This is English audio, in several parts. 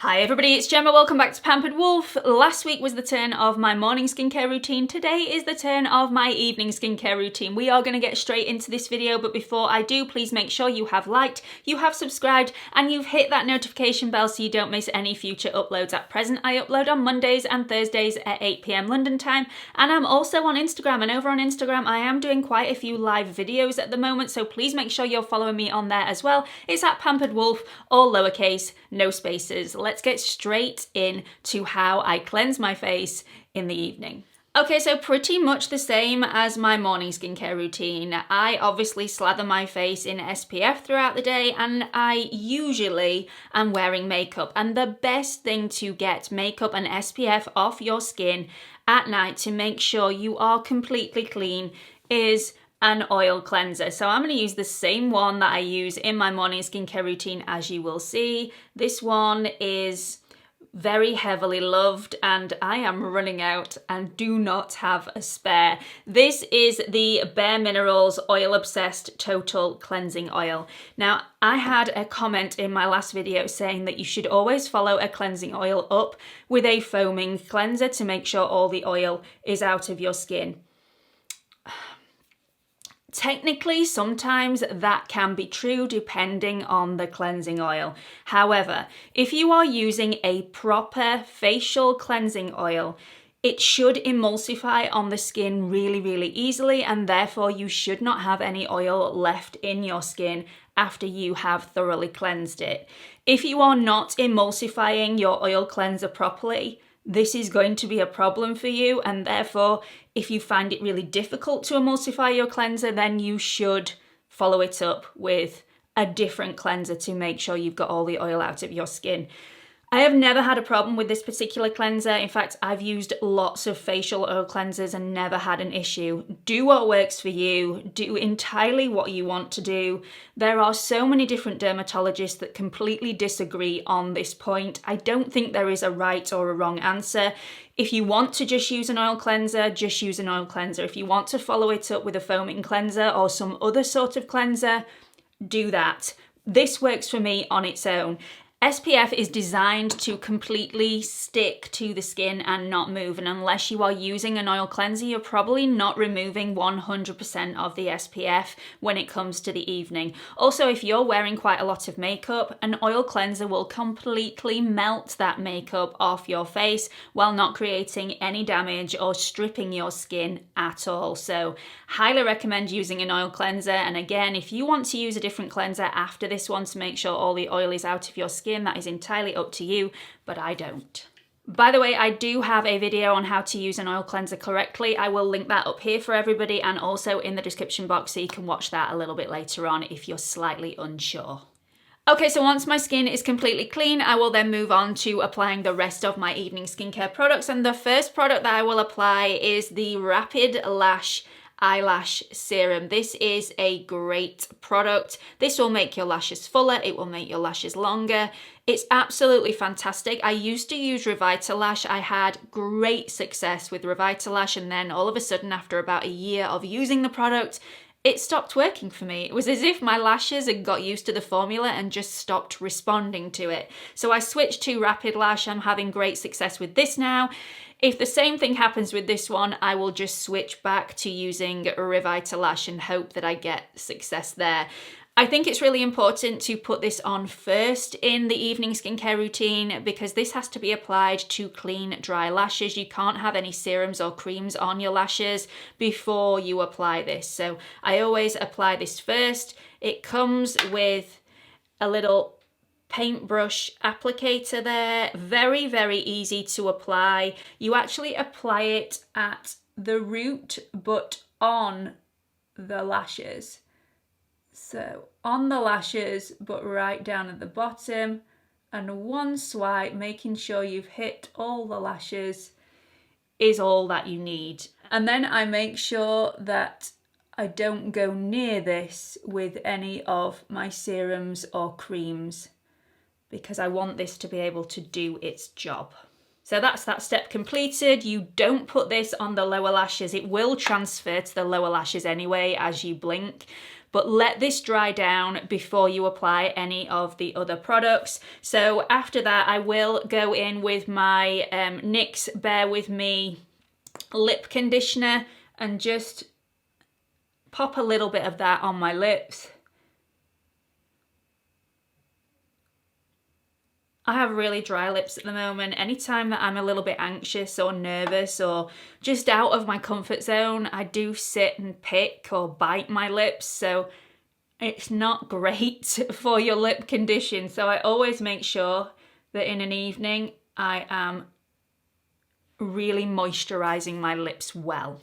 Hi everybody, it's Gemma. Welcome back to Pampered Wolf. Last week was the turn of my morning skincare routine. Today is the turn of my evening skincare routine. We are going to get straight into this video, but before I do, please make sure you have liked, you have subscribed, and you've hit that notification bell so you don't miss any future uploads. At present, I upload on Mondays and Thursdays at 8 PM London time, and I'm also on Instagram, and over on Instagram I am doing quite a few live videos at the moment, so please make sure you're following me on there as well. It's at Pampered Wolf, all lowercase, no spaces. Let's get straight into how I cleanse my face in the evening. Okay, so pretty much the same as my morning skincare routine. I obviously slather my face in SPF throughout the day, and I usually am wearing makeup. And the best thing to get makeup and SPF off your skin at night to make sure you are completely clean is an oil cleanser. So I'm going to use the same one that I use in my morning skincare routine, as you will see. This one is very heavily loved and I am running out and do not have a spare. This is the Bare Minerals Oil Obsessed Total Cleansing Oil. Now, I had a comment in my last video saying that you should always follow a cleansing oil up with a foaming cleanser to make sure all the oil is out of your skin. Technically, sometimes that can be true depending on the cleansing oil. However, if you are using a proper facial cleansing oil, it should emulsify on the skin really easily, and therefore you should not have any oil left in your skin after you have thoroughly cleansed it. If you are not emulsifying your oil cleanser properly, this is going to be a problem for you, and therefore if you find it really difficult to emulsify your cleanser, then you should follow it up with a different cleanser to make sure you've got all the oil out of your skin. I have never had a problem with this particular cleanser. In fact, I've used lots of facial oil cleansers and never had an issue. Do what works for you. Do entirely what you want to do. There are so many different dermatologists that completely disagree on this point. I don't think there is a right or a wrong answer. If you want to just use an oil cleanser, just use an oil cleanser. If you want to follow it up with a foaming cleanser or some other sort of cleanser, do that. This works for me on its own. SPF is designed to completely stick to the skin and not move, and unless you are using an oil cleanser, you're probably not removing 100% of the SPF when it comes to the evening. Also, if you're wearing quite a lot of makeup, an oil cleanser will completely melt that makeup off your face while not creating any damage or stripping your skin at all. So, highly recommend using an oil cleanser. And again, if you want to use a different cleanser after this one to make sure all the oil is out of your skin, that is entirely up to you, but I don't. By the way, I do have a video on how to use an oil cleanser correctly. I will link that up here for everybody and also in the description box so you can watch that a little bit later on if you're slightly unsure. Okay, so once my skin is completely clean, I will then move on to applying the rest of my evening skincare products. And the first product that I will apply is the Rapid Lash Eyelash Serum. This is a great product. This will make your lashes fuller, it will make your lashes longer. It's absolutely fantastic. I used to use Revitalash. I had great success with Revitalash, and then all of a sudden, after about a year of using the product, it stopped working for me. It was as if my lashes had got used to the formula and just stopped responding to it. So I switched to Rapid Lash. I'm having great success with this now. If the same thing happens with this one, I will just switch back to using Revitalash and hope that I get success there. I think it's really important to put this on first in the evening skincare routine because this has to be applied to clean, dry lashes. You can't have any serums or creams on your lashes before you apply this. So I always apply this first. It comes with a little paintbrush applicator there. Very easy to apply. You actually apply it at the root but on the lashes. So on the lashes but right down at the bottom, and one swipe, making sure you've hit all the lashes, is all that you need. And then I make sure that I don't go near this with any of my serums or creams because I want this to be able to do its job. So that's that step completed. You don't put this on the lower lashes. It will transfer to the lower lashes anyway as you blink. but let this dry down before you apply any of the other products. So after that, I will go in with my NYX Bear With Me lip conditioner and just pop a little bit of that on my lips. I have really dry lips at the moment. Anytime that I'm a little bit anxious or nervous or just out of my comfort zone, I do sit and pick or bite my lips. So it's not great for your lip condition. So I always make sure that in an evening, I am really moisturizing my lips well.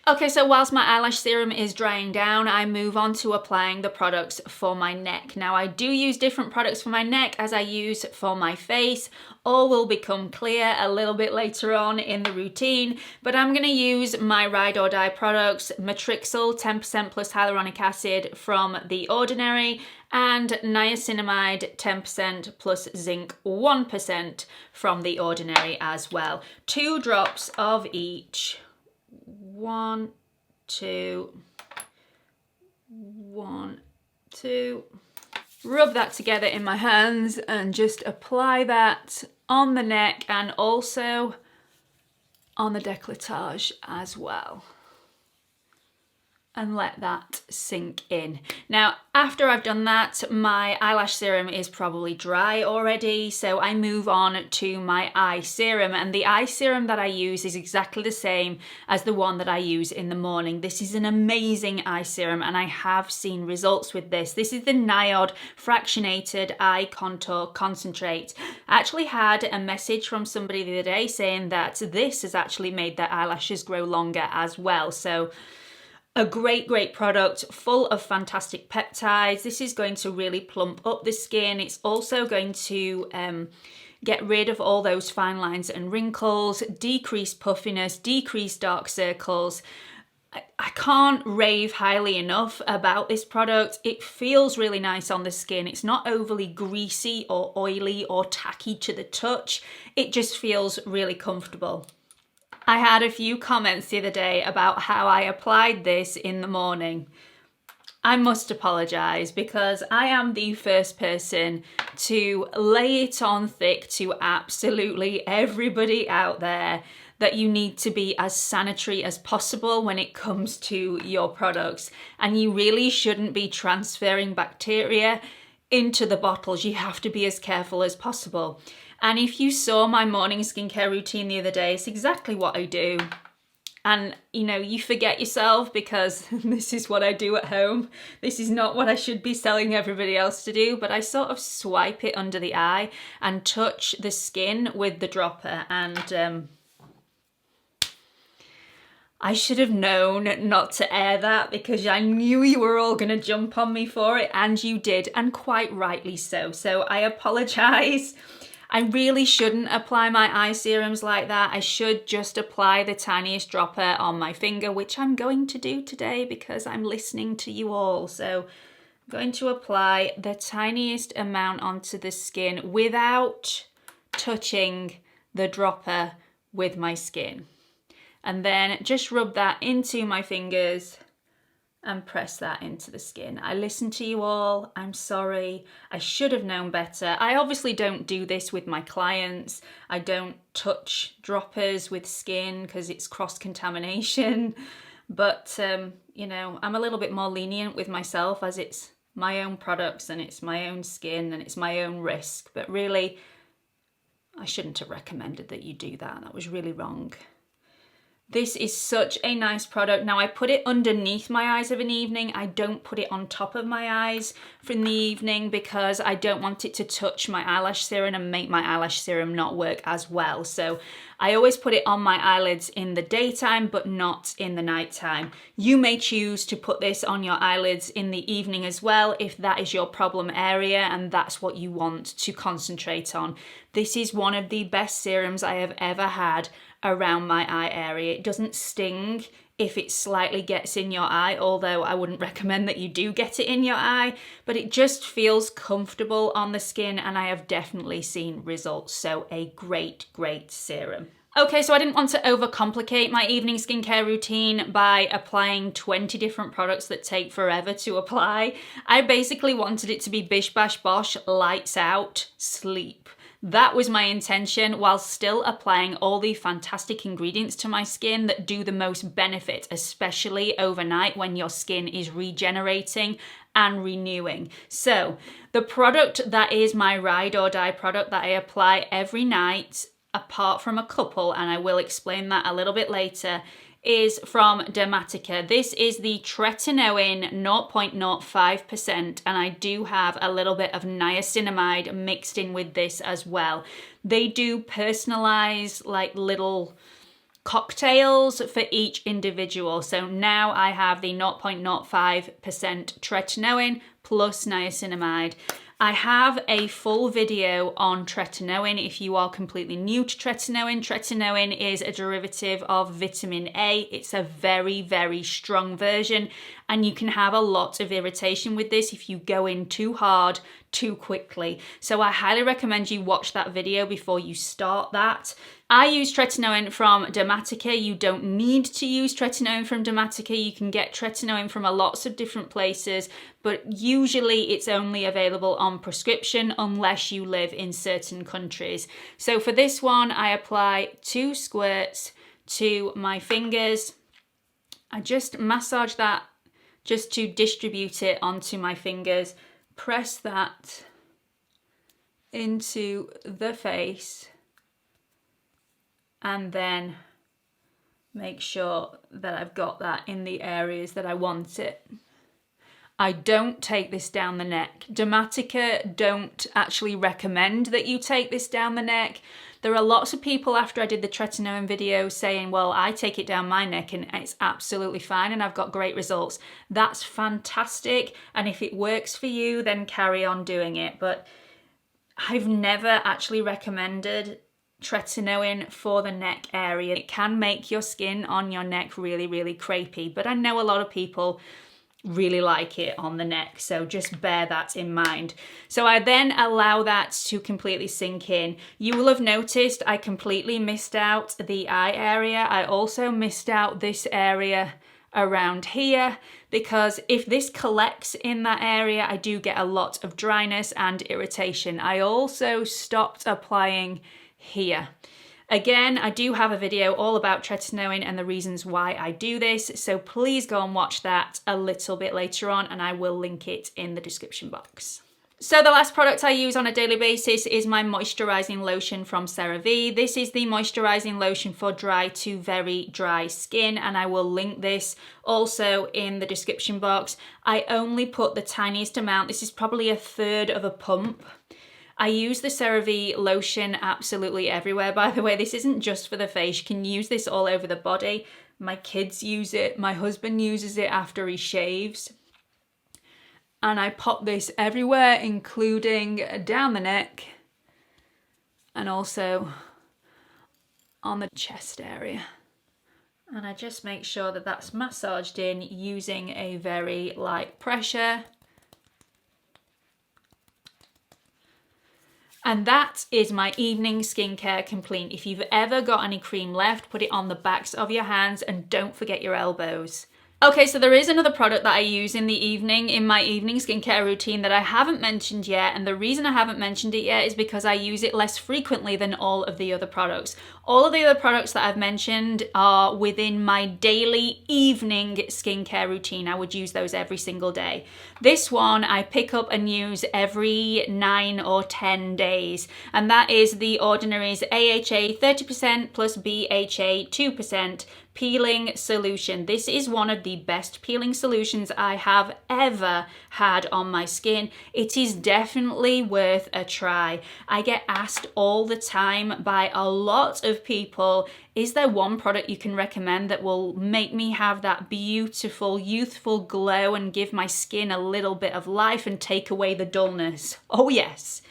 Okay, so whilst my eyelash serum is drying down, I move on to applying the products for my neck. Now, I do use different products for my neck as I use for my face. All will become clear a little bit later on in the routine, but I'm going to use my Ride or Die products, Matrixyl 10% plus hyaluronic acid from The Ordinary, and niacinamide 10% plus zinc 1% from The Ordinary as well. 2 drops of each. 1, 2, 1, 2. Rub that together in my hands and just apply that on the neck and also on the décolletage as well. And let that sink in. Now, after I've done that, my eyelash serum is probably dry already, so I move on to my eye serum. And the eye serum that I use is exactly the same as the one that I use in the morning. This is an amazing eye serum, and I have seen results with this. This is the NIOD Fractionated Eye Contour Concentrate. I actually had a message from somebody the other day saying that this has actually made their eyelashes grow longer as well. So a great product full of fantastic peptides. This is going to really plump up the skin. It's also going to get rid of all those fine lines and wrinkles, decrease puffiness, decrease dark circles. I can't rave highly enough about this product. It feels really nice on the skin. It's not overly greasy or oily or tacky to the touch. It just feels really comfortable. I had a few comments the other day about how I applied this in the morning. I must apologise because I am the first person to lay it on thick to absolutely everybody out there that you need to be as sanitary as possible when it comes to your products, and you really shouldn't be transferring bacteria into the bottles. You have to be as careful as possible. And if you saw my morning skincare routine the other day, it's exactly what I do. And you know, you forget yourself because this is what I do at home. This is not what I should be telling everybody else to do, but I sort of swipe it under the eye and touch the skin with the dropper. And I should have known not to air that because I knew you were all going to jump on me for it, and you did, and quite rightly so. So I apologise. I really shouldn't apply my eye serums like that. I should just apply the tiniest dropper on my finger, which I'm going to do today because I'm listening to you all. So I'm going to apply the tiniest amount onto the skin without touching the dropper with my skin. And then just rub that into my fingers and press that into the skin. I listened to you all. I'm sorry. I should have known better. I obviously don't do this with my clients. I don't touch droppers with skin because it's cross-contamination. But, you know, I'm a little bit more lenient with myself as it's my own products and it's my own skin and it's my own risk. But really, I shouldn't have recommended that you do that. That was really wrong. This is such a nice product. Now I put it underneath my eyes of an evening. I don't put it on top of my eyes for the evening because I don't want it to touch my eyelash serum and make my eyelash serum not work as well. So I always put it on my eyelids in the daytime, but not in the nighttime. You may choose to put this on your eyelids in the evening as well if that is your problem area and that's what you want to concentrate on. This is one of the best serums I have ever had around my eye area. It doesn't sting if it slightly gets in your eye, although I wouldn't recommend that you do get it in your eye, but it just feels comfortable on the skin and I have definitely seen results. So a great serum. Okay, so I didn't want to overcomplicate my evening skincare routine by applying 20 different products that take forever to apply. I basically wanted it to be bish bash bosh, lights out, sleep. That was my intention, while still applying all the fantastic ingredients to my skin that do the most benefit, especially overnight when your skin is regenerating and renewing. So the product that is my ride or die product that I apply every night, apart from a couple, and I will explain that a little bit later, is from Dermatica. This is the Tretinoin 0.05%, and I do have a little bit of niacinamide mixed in with this as well. They do personalized like little cocktails for each individual. So now I have the 0.05% Tretinoin plus niacinamide. I have a full video on Tretinoin if you are completely new to Tretinoin. Tretinoin is a derivative of vitamin A. It's a very, very strong version, and you can have a lot of irritation with this if you go in too hard, too quickly. So I highly recommend you watch that video before you start that. I use Tretinoin from Dermatica. You don't need to use Tretinoin from Dermatica. You can get Tretinoin from lots of different places, but usually it's only available on prescription unless you live in certain countries. So for this one, I apply 2 squirts to my fingers. I just massage that just to distribute it onto my fingers. Press that into the face, and then make sure that I've got that in the areas that I want it. I don't take this down the neck. Dermatica don't actually recommend that you take this down the neck. There are lots of people after I did the Tretinoin video saying, well, I take it down my neck and it's absolutely fine and I've got great results. That's fantastic. And if it works for you, then carry on doing it. But I've never actually recommended Tretinoin for the neck area. It can make your skin on your neck really, really crepey, but I know a lot of people really like it on the neck, so just bear that in mind. So I then allow that to completely sink in. You will have noticed I completely missed out the eye area. I also missed out this area around here, because if this collects in that area, I do get a lot of dryness and irritation. I also stopped applying here. Again, I do have a video all about Tretinoin and the reasons why I do this, so please go and watch that a little bit later on, and I will link it in the description box. So the last product I use on a daily basis is my moisturizing lotion from CeraVe. This is the moisturizing lotion for dry to very dry skin, and I will link this also in the description box. I only put the tiniest amount. This is probably 1/3 of a pump. I use the CeraVe lotion absolutely everywhere. By the way, this isn't just for the face. You can use this all over the body. My kids use it. My husband uses it after he shaves. And I pop this everywhere, including down the neck and also on the chest area. And I just make sure that that's massaged in using a very light pressure. And that is my evening skincare complete. If you've ever got any cream left, put it on the backs of your hands and don't forget your elbows. Okay, so there is another product that I use in the evening, in my evening skincare routine, that I haven't mentioned yet, and the reason I haven't mentioned it yet is because I use it less frequently than all of the other products. All of the other products that I've mentioned are within my daily evening skincare routine. I would use those every single day. This one I pick up and use every 9 or 10 days, and that is the Ordinary's AHA 30% plus BHA 2% peeling solution. This is one of the best peeling solutions I have ever had on my skin. It is definitely worth a try. I get asked all the time by a lot of people, is there one product you can recommend that will make me have that beautiful, youthful glow and give my skin a little bit of life and take away the dullness? Oh yes.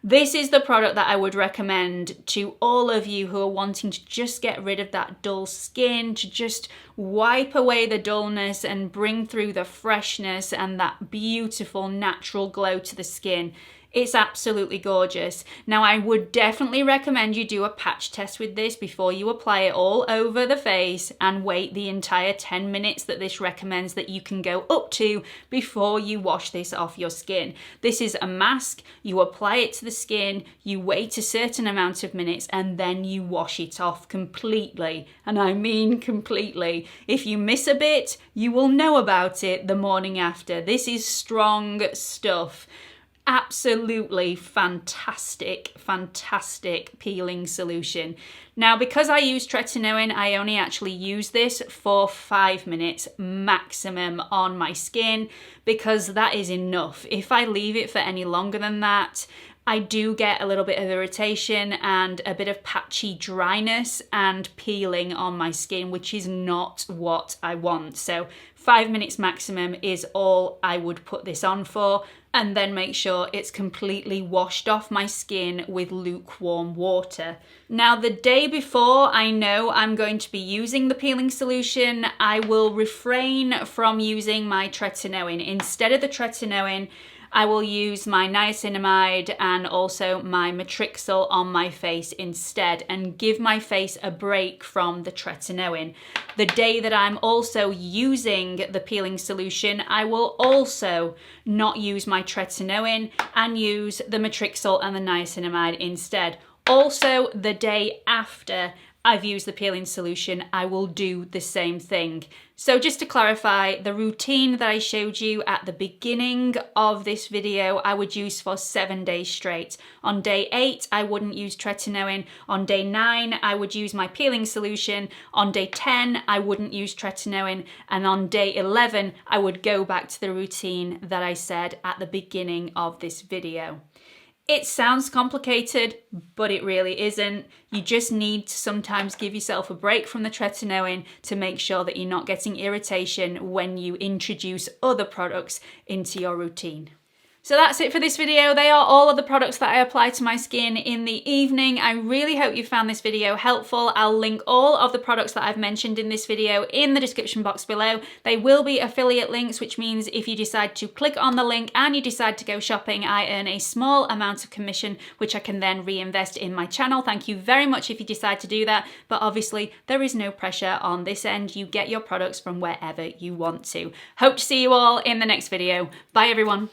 This is the product that I would recommend to all of you who are wanting to just get rid of that dull skin, to just wipe away the dullness and bring through the freshness and that beautiful natural glow to the skin. It's absolutely gorgeous. Now, I would definitely recommend you do a patch test with this before you apply it all over the face and wait the entire 10 minutes that this recommends that you can go up to before you wash this off your skin. This is a mask. You apply it to the skin, you wait a certain amount of minutes, and then you wash it off completely. And I mean completely. If you miss a bit, you will know about it the morning after. This is strong stuff. Absolutely fantastic, fantastic peeling solution. Now, because I use tretinoin, I only actually use this for 5 minutes maximum on my skin because that is enough. If I leave it for any longer than that, I do get a little bit of irritation and a bit of patchy dryness and peeling on my skin, which is not what I want. So 5 minutes maximum is all I would put this on for, and then make sure it's completely washed off my skin with lukewarm water. Now, the day before I know I'm going to be using the peeling solution, I will refrain from using my tretinoin. Instead of the tretinoin, I will use my niacinamide and also my matrixyl on my face instead and give my face a break from the tretinoin. The day that I'm also using the peeling solution, I will also not use my tretinoin and use the matrixyl and the niacinamide instead. Also, the day after I've used the peeling solution, I will do the same thing. So just to clarify, the routine that I showed you at the beginning of this video, I would use for 7 days straight. On day 8, I wouldn't use tretinoin. On day 9, I would use my peeling solution. On day 10, I wouldn't use tretinoin. And on day 11, I would go back to the routine that I said at the beginning of this video. It sounds complicated, but it really isn't. You just need to sometimes give yourself a break from the tretinoin to make sure that you're not getting irritation when you introduce other products into your routine. So that's it for this video. They are all of the products that I apply to my skin in the evening. I really hope you found this video helpful. I'll link all of the products that I've mentioned in this video in the description box below. They will be affiliate links, which means if you decide to click on the link and you decide to go shopping, I earn a small amount of commission, which I can then reinvest in my channel. Thank you very much if you decide to do that. But obviously there is no pressure on this end. You get your products from wherever you want to. Hope to see you all in the next video. Bye everyone.